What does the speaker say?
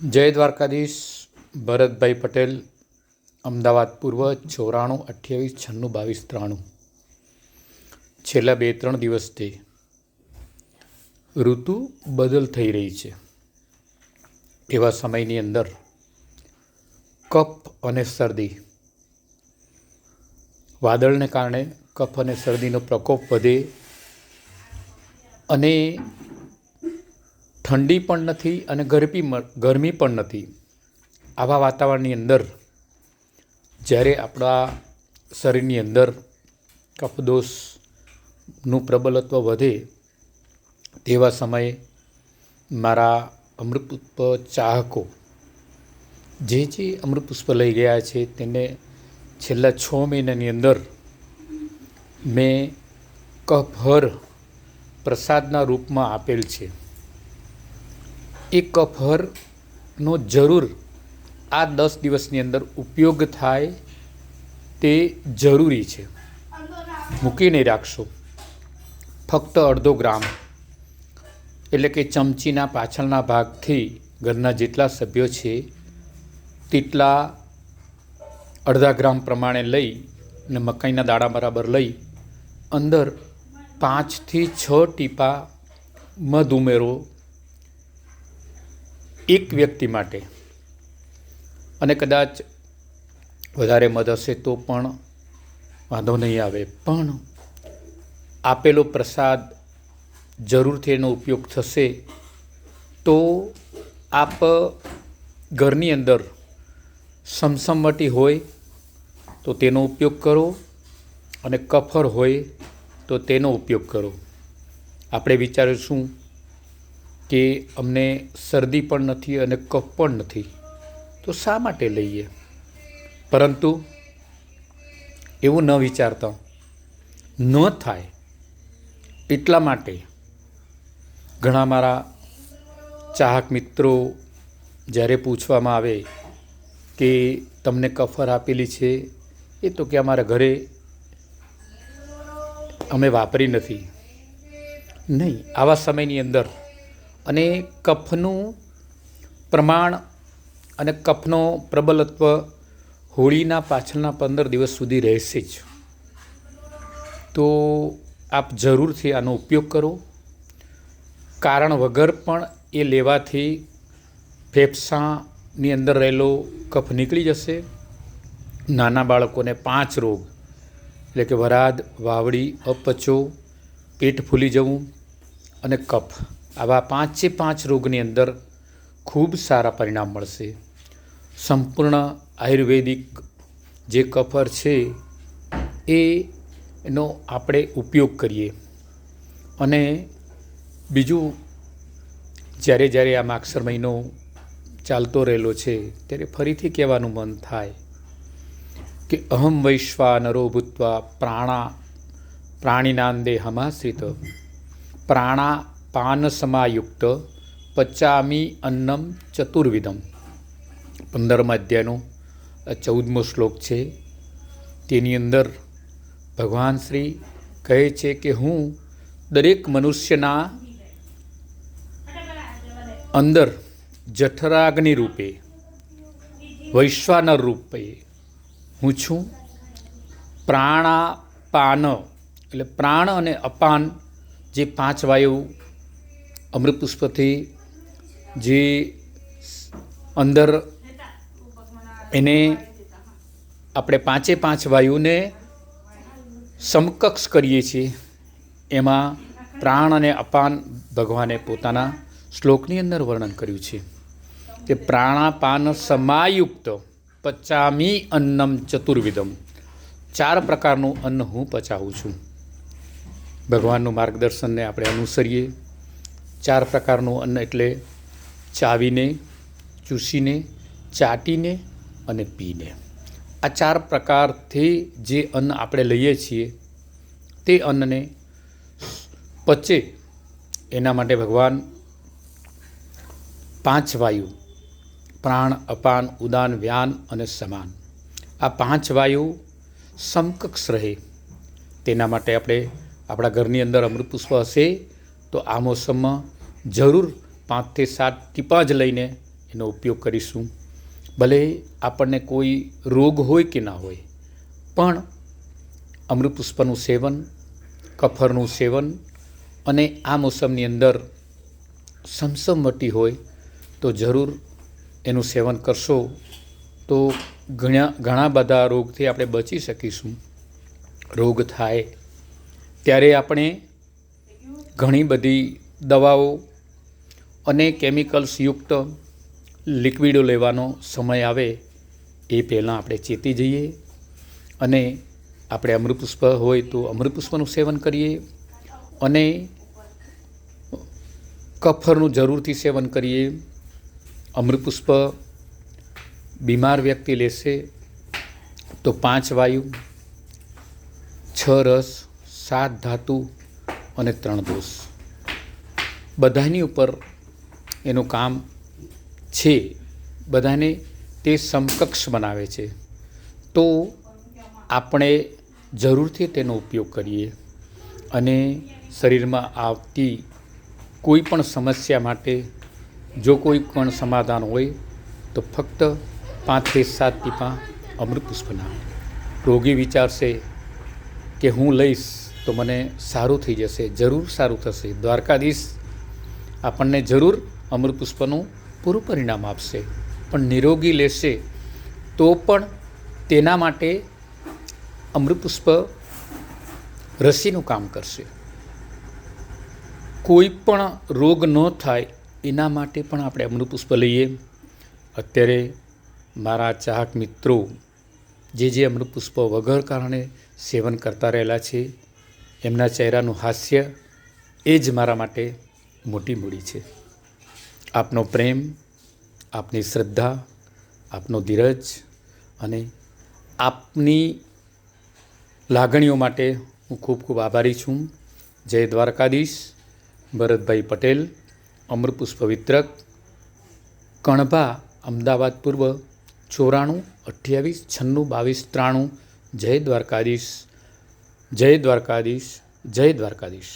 જય દ્વારકાધીશ. ભરતભાઈ પટેલ, અમદાવાદ પૂર્વ 94 28 96 22 93. છેલ્લા 2-3 દિવસથી ઋતુ બદલ થઈ રહી છે. એવા સમયની અંદર કફ અને શરદી, વાદળને કારણે કફ અને શરદીનો પ્રકોપ વધે અને ઠંડી પણ નથી અને ગરમી પણ નથી. આવા વાતાવરણની અંદર જ્યારે આપણા શરીરની અંદર કફદોષનું પ્રબલત્વ વધે તેવા સમયે મારા અમૃતપુષ્પ ચાહકો જે અમૃતપુષ્પ લઈ ગયા છે તેને છેલ્લા 6 મહિનાની અંદર મેં કફહર પ્રસાદના રૂપમાં આપેલ છે. એ કફહરનો જરૂર આ 10 દિવસની અંદર ઉપયોગ થાય તે જરૂરી છે. મૂકી નહીં રાખશો. ફક્ત અડધો ગ્રામ એટલે કે ચમચીના પાછળના ભાગથી ઘરના જેટલા સભ્યો છે તેટલા અડધા ગ્રામ પ્રમાણે લઈ અને મકાઈના દાણા બરાબર લઈ અંદર 5 થી 6 ટીપા મધ ઉમેરો એક વ્યક્તિ માટે. અને કદાચ વધારે મધ હશે તો પણ વાંધો નહીં આવે, પણ આપેલો પ્રસાદ જરૂરથી એનો ઉપયોગ થશે. તો આપ ઘરની અંદર સમસમવટી હોય તો તેનો ઉપયોગ કરો અને કફહર હોય તો તેનો ઉપયોગ કરો. આપણે વિચારીશું કે અમને શરદી પણ નથી અને કફ પણ નથી તો શા માટે લઈએ, પરંતુ એવું ન વિચારતા ન થાય એટલા માટે ઘણા મારા ચાહક મિત્રો જ્યારે પૂછવામાં આવે કે તમને કફહર આપેલી છે, એ તો કે અમારા ઘરે અમે વાપરી નથી. નહીં, આવા સમયની અંદર અને કફનું પ્રમાણ અને કફનો પ્રબલત્વ હોળીના પાછળના 15 દિવસ સુધી રહેશે જ. તો આપ જરૂરથી આનો ઉપયોગ કરો. કારણ વગર પણ એ લેવાથી ફેફસાની અંદર રહેલો કફ નીકળી જશે. નાના બાળકોને 5 રોગ એટલે કે વરાદ, વાવડી, અપચો, પેટ ફૂલી જવું અને કફ, આવા 5 રોગની અંદર ખૂબ સારા પરિણામ મળશે. સંપૂર્ણ આયુર્વેદિક જે કફહર છે એનો આપણે ઉપયોગ કરીએ. અને બીજું, જ્યારે આ માગસર મહિનો ચાલતો રહેલો છે ત્યારે ફરીથી કહેવાનું મન થાય કે અહમ વૈશ્વાનરો ભૂત્વા પ્રાણીનાંદે હમાશ્રિત પ્રાણાપાન સમાયુક્ત પચામી અન્નમ ચતુર્વિધમ. 15મા અધ્યાયનો 14મો શ્લોક છે. તેની અંદર ભગવાન શ્રી કહે છે કે હું દરેક મનુષ્યના અંદર જઠરાગ્નિ રૂપે, વૈશ્વાનર રૂપે હું છું. પ્રાણાપાન એટલે પ્રાણ અને અપાન જે 5 વાયુ અમૃતપુષ્પથી જે અંદર એને આપણે 5 વાયુને સમકક્ષ કરીએ છીએ. એમાં પ્રાણ અને અપાન ભગવાને પોતાના શ્લોકની અંદર વર્ણન કર્યું છે કે પ્રાણાપાન સમાયુક્ત પચામી અન્નમ ચતુર્વિધમ. 4 પ્રકારનું અન્ન હું પચાવું છું. ભગવાનનું માર્ગદર્શનને આપણે અનુસરીએ. 4 પ્રકારનું અન્ન એટલે ચાવીને, ચૂસીને, ચાટીને અને પીને. આ 4 પ્રકારથી જે અન્ન આપણે લઈએ છીએ તે અન્નને પચે એના માટે ભગવાન 5 વાયુ પ્રાણ, અપાન, ઉદાન, વ્યાન અને સમાન, આ 5 વાયુ સમકક્ષ રહે તેના માટે આપણે આપણા ઘરની અંદર અમૃતપુષ્પ હશે તો આ મોસમમાં જરૂર 5 થી 7 ટીપા જ લઈને એનો ઉપયોગ કરીશું. ભલે આપણને કોઈ રોગ હોય કે ના હોય, પણ અમૃતપુષ્પનું સેવન, કફરનું સેવન અને આ મોસમની અંદર સમસમવટી હોય તો જરૂર એનું સેવન કરશો તો ઘણા બધા રોગથી આપણે બચી શકીશું. રોગ થાય ત્યારે આપણે ઘણી બધી દવાઓ અને કેમિકલ્સયુક્ત લિક્વિડો લેવાનો સમય આવે એ પહેલાં આપણે ચેતી જઈએ અને આપણે અમૃતપુષ્પ હોય તો અમૃતપુષ્પનું સેવન કરીએ અને કફરનું જરૂરથી સેવન કરીએ. અમૃતપુષ્પ બીમાર વ્યક્તિ લેશે તો 5 વાયુ, 6 રસ, 7 ધાતુ અને 3 દોષ બધાની ઉપર એનું કામ છે. બધાને તે સમકક્ષ બનાવે છે. તો આપણે જરૂરથી તેનો ઉપયોગ કરીએ અને શરીરમાં આવતી કોઈ પણ સમસ્યા માટે જો કોઈ પણ સમાધાન હોય તો ફક્ત 5 થી 7 ટીપાં અમૃતપુષ્પના. રોગી વિચારશે કે હું લઈશ તો મને સારું થઈ જશે. જરૂર સારું થશે. દ્વારકાધીશ આપણને જરૂર અમૃતપુષ્પનું પૂરું પરિણામ આપશે. પણ નિરોગી લેશે તો પણ તેના માટે અમૃતપુષ્પ રસીનું કામ કરશે. કોઈ પણ રોગ ન થાય એના માટે પણ આપણે અમૃતપુષ્પ લઈએ. અત્યારે મારા ચાહક મિત્રો જે અમૃતપુષ્પ વગર કારણે સેવન કરતા રહેલા છે, એમના ચહેરાનું હાસ્ય એ જ મારા માટે મોટી મૂડી છે. આપનો પ્રેમ, આપની શ્રદ્ધા, આપનો ધીરજ અને આપની લાગણીઓ માટે હું ખૂબ ખૂબ આભારી છું. જય દ્વારકાધીશ. ભરતભાઈ પટેલ, અમૃતપુષ્પ વિતરક, કણભા, અમદાવાદ પૂર્વ 94 28 96 22 93. જય દ્વારકાધીશ. જય દ્વારકાધીશ. જય દ્વારકાધીશ.